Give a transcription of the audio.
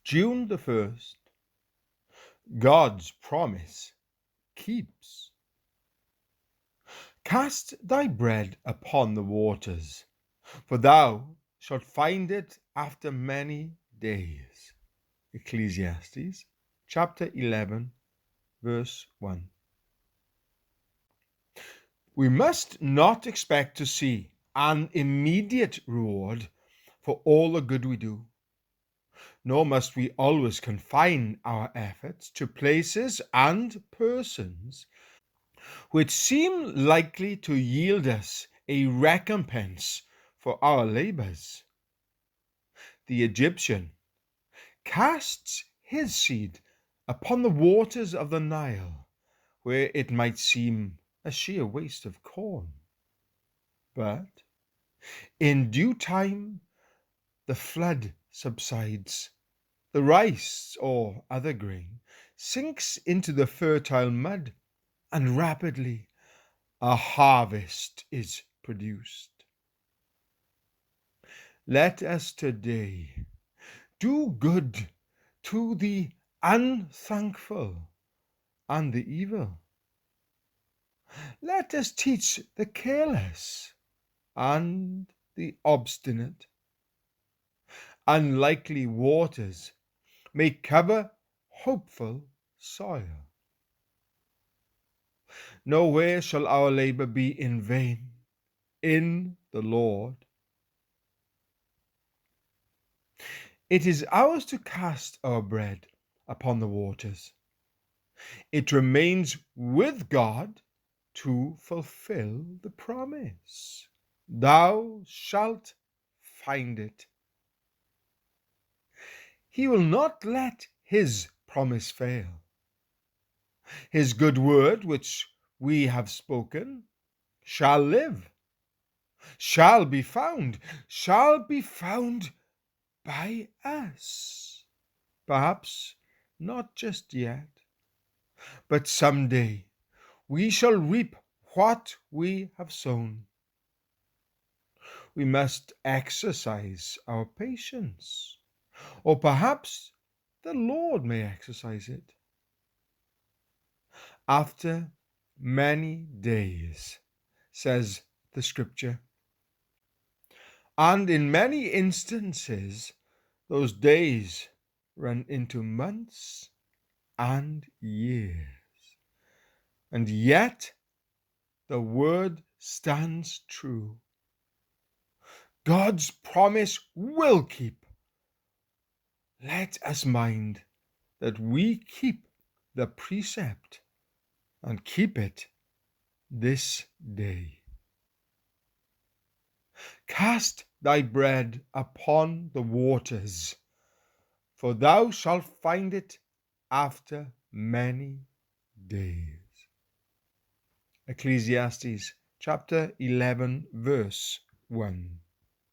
June the 1st. God's promise keeps. Cast thy bread upon the waters, for thou shalt find it after many days. Ecclesiastes chapter 11, verse 1. We must not expect to see an immediate reward for all the good we do, nor must we always confine our efforts to places and persons which seem likely to yield us a recompense for our labors. The Egyptian casts his seed upon the waters of the Nile, where it might seem a sheer waste of corn. But in due time, the flood subsides. The rice or other grain sinks into the fertile mud, and rapidly a harvest is produced. Let us today do good to the unthankful and the evil. Let us teach the careless and the obstinate. Unlikely waters may cover hopeful soil. Nowhere shall our labor be in vain in the Lord. It is ours to cast our bread upon the waters. It remains with God to fulfill the promise. Thou shalt find it. He will not let his promise fail. His good word, which we have spoken, shall live, shall be found by us. Perhaps not just yet, but someday we shall reap what we have sown. We must exercise our patience, or perhaps the Lord may exercise it. After many days, says the scripture, and in many instances, those days run into months and years. And yet, the word stands true. God's promise will keep. Let us mind that we keep the precept and keep it this day. Cast thy bread upon the waters, for thou shalt find it after many days. Ecclesiastes chapter 11, verse 1.